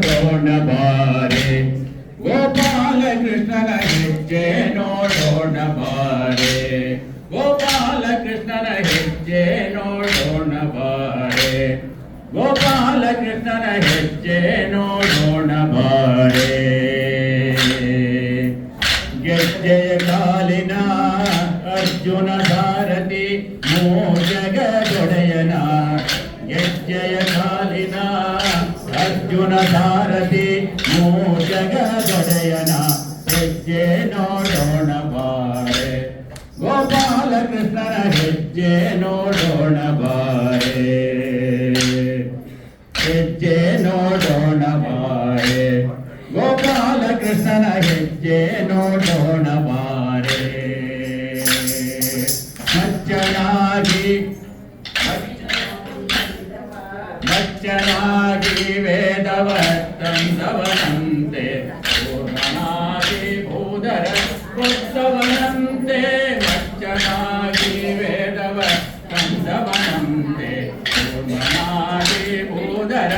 ನೋಡೋಣ ಬಾರೆ ಗೋಪಾಲ ಕೃಷ್ಣನ ಹೆಜ್ಜೆ ನೋಡೋಣ ಬಾರೆ ಗೋಪಾಲ ಕೃಷ್ಣನ ಹೆಜ್ಜೆ ನೋಡೋಣ ಬಾರೆ ಗೋಪಾಲ ಕೃಷ್ಣನ ಹೆಜ್ಜೆ ನೋಡೋಣ ಬಾರೆ ಗೆಜ್ಜೆಯ ಕಾಲಿನ ಅರ್ಜುನ ಸಾರಥಿ ಮೂಜಗದೊಡೆಯನ ಗೆಜ್ಜೆಯ ಕಾಲಿನ ಅರ್ಜುನ ಸಾರಥಿ ಮೂಜಗದೊಡೆಯನ ಹೆಜ್ಜೆ ನೋಡೋಣ ಬಾರೆ ಗೋಪಾಲ ಕೃಷ್ಣನ ಹೆಜ್ಜೆ ನೋಡೋಣ ಬಾರೆ ಹೆಜ್ಜೆ ನೋಡೋಣ ಬಾರೆ ಗೋಪಾಲ ಕೃಷ್ಣನ ಹೆಜ್ಜೆ ನೋಡೋಣ ಬಾರೆ ಮಚ್ಚನಾಗಿ ವೇದವ ತಂದವನಂತೆ ಪೂರ್ಣನಾಗಿ ಭೂಧರ ಕೊತ್ತವನಂತೆ ಮಚ್ಚನಾಗಿ ವೇದವ ತಂದವನಂತೆ ಪೂರ್ಣನಾಗಿ ಭೂಧರ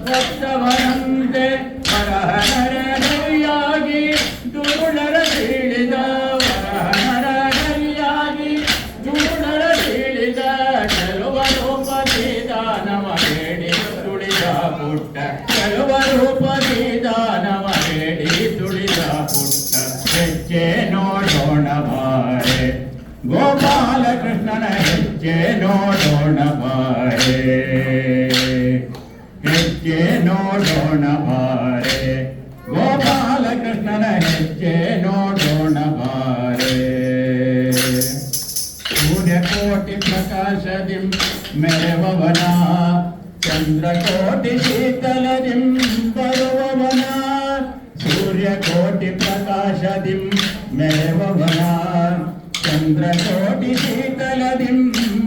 ಕೊತ್ತವನಂತೆ ವರಹನರಯಾಗಿ ದುರುಳರ ಬೀಳಿದ ವರಹನರಯಾಗಿ ದುರುಳರ ಬೀಳಿದ ಚೆಲುವ ರೂಪದಿ ದಾನವ ಬೇಡಿ ತುಳಿದ ಪುಟ್ಟ ಚೆಲುವ ರೂಪದಿ ದಾನವ ಬೇಡಿ ತುಳಿದ ಪುಟ್ಟ ಹೆಜ್ಜೆ ನೋಡೋಣ ಬಾರೆ ಗೋಪಾಲ ಕೃಷ್ಣನ ಹೆಜ್ಜೆ ನೋಡೋಣ ಬಾರೆ ಹೆಜ್ಜೆ ನೋಡೋಣ ಬಾರೆ ಗೋಪಾಲ ಕೃಷ್ಣನ ಹೆಜ್ಜೆ ನೋಡೋಣ ಬಾರೆ ಸೂರ್ಯಕೋಟಿ ಪ್ರಕಾಶದಿಂ ಮೆರೆವವನ ಚಂದ್ರಕೋಟಿ ಶೀತಲದಿಂ ಬರುವವನ ಸೂರ್ಯಕೋಟಿ ಪ್ರಕಾಶದಿಂ ಮೆರೆವವನ ಚಂದ್ರಕೋಟಿ ಶೀತಲದಿಂ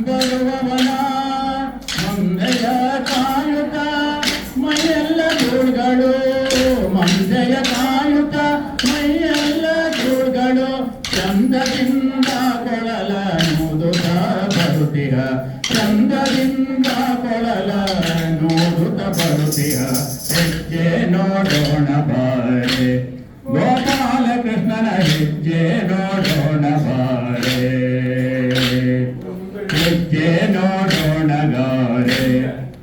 ಬರುವವನ ಮಂದಯ ಕಾಯುತ ಮೈಯೆಲ್ಲ ಧೂಳುಗಳು ಮಂದಯ ಕಾಯುತ ಮೈಯೆಲ್ಲ ಧೂಳುಗಳು ಚಂದದಿಂದ ಕೊಳಲ ನೂದುತ ಬರುತ್ತಿಹ ಚಂದದಿಂದ ಕೊಳಲ ನೂದುತ ಬರುತ್ತಿಹ ಹೆಜ್ಜೆ ನೋಡೋಣ ಬಾರೆ ಗೋಪಾಲ ಕೃಷ್ಣನ ಹೆಜ್ಜೆ ನೋಡೋಣ ಬಾರೆ ಹೆಜ್ಜೆ ನೋಡೋಣ ಗಾರೆ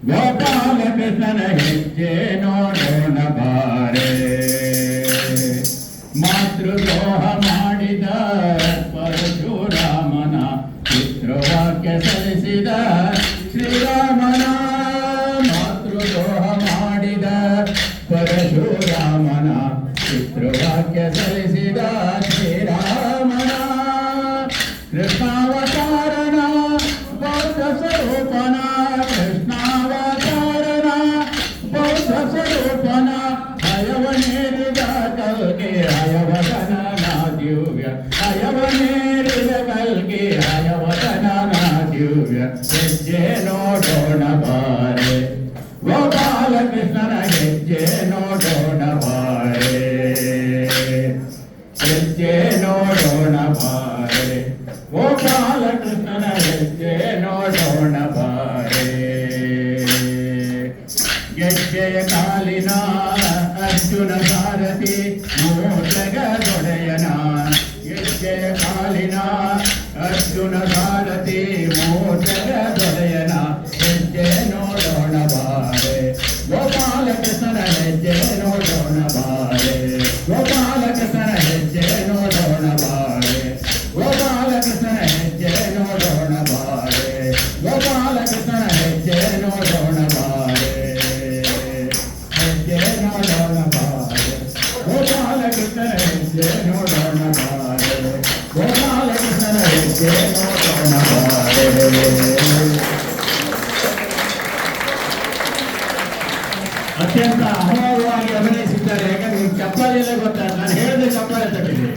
ಗೋಪಾಲ ಕೃಷ್ಣನ ಹೆಜ್ಜೆ ನೋಡೋಣ ಬಾರೆ ಮಾತೃದ್ರೋಹ ಮಾಡಿದ ಪರಶುರಾಮನ ಪಿತೃವಾಕ್ಯ ಸಲ್ಲಿಸಿದ ಶ್ರೀರಾಮನ ಮಾತೃದ್ರೋಹ ಮಾಡಿದ ಪರಶುರಾಮನ ಪಿತೃವಾಕ್ಯ ಸಲ್ಲಿಸಿದ ಶ್ರೀರಾಮನ ಕೃಷ್ಣಾವತಾರನ ಬೌದ್ಧ ಸ್ವರೂಪನ ಕೃಷ್ಣಾವತಾರನ ಬೌದ್ಧ ಸ್ವರೂಪನ ಹಯವನೇರಿದ ಕಲ್ಗೆ ಹಯವತನ ದಿವ್ಯ ಹಯವನೇರಿದ ಕಲ್ಗೆ ಹಯವತನ ದಿವ್ಯ ಹೆಜ್ಜೆ ನೋಡೋಣ ಬಾರೆ ಗೋಪಾಲ ಕೃಷ್ಣನ ಹೆಜ್ಜೆ ನೋಡೋಣ ಬಾರೆ ಹೆಜ್ಜೆ ನೋಡೋಣ ಬಾರೆ ಗೋಪಾಲ ಕೃಷ್ಣನ ಹೆಜ್ಜೆ ನೋಡೋಣ ಬಾರೆ ಗೆಜ್ಜೆಯ ಕಾಲಿನ ಅರ್ಜುನ ಸಾರಥಿ ಮೂಜಗದೊಡೆಯನ ಗೆಜ್ಜೆಯ ಕಾಲಿನ ಅರ್ಜುನ ಸಾರಥಿ ಮೂಜಗದೊಡೆಯನ ಹೆಜ್ಜೆ ನೋಡೋಣ ಬಾರೆ ಗೋಪಾಲ ಕೃಷ್ಣನ ಹೆಜ್ಜೆ ನೋಡೋಣ ಬಾರೆ ಗೋಪಾಲ ಕೃಷ್ಣನ ಹೆಜ್ಜೆ ನೋಡೋಣ ಬಾರೆ ಗೋಪಾಲ ಕೃಷ್ಣನ ಹೆಜ್ಜೆ ನೋಡೋಣ ಬಾರೆ ಗೋಪಾಲ ಕೃಷ್ಣನ ಹೆಜ್ಜೆ ನೋಡೋಣ ಬಾರೆ ಹೆಜ್ಜೆ ನೋಡೋಣ ಬಾರೆ ಗೋಪಾಲ ಕೃಷ್ಣನ ಹೆಜ್ಜೆ ನೋಡೋಣ ಬಾರೆ ಗೋಪಾಲ ಕೃಷ್ಣನ ಹೆಜ್ಜೆ ನೋಡೋಣ ಬಾರೆ ಅತ್ಯಂತ ಅಮೋಘವಾಗಿ ಅಭಿನಯಿಸಿದ್ದಾರೆ. ಯಾಕಂದ್ರೆ ಚಪ್ಪಾಳೆಲ್ಲ ಗೊತ್ತಾಗ ನಾನು ಹೇಳಿದ್ರೆ ಚಪ್ಪಾಳೆ ತಟ್ಟಿದೆ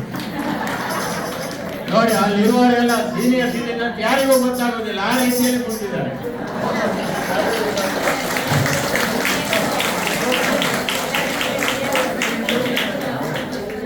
ನೋಡಿ. ಅಲ್ಲಿರುವವರೆಲ್ಲ ಸೀನಿಯರ್ ಸಿಟಿಜನ್ ಯಾರಿಗೂ ಗೊತ್ತಾಗೋದಿಲ್ಲ, ಆ ರೀತಿಯಲ್ಲಿ ಕೊಟ್ಟಿದ್ದಾರೆ.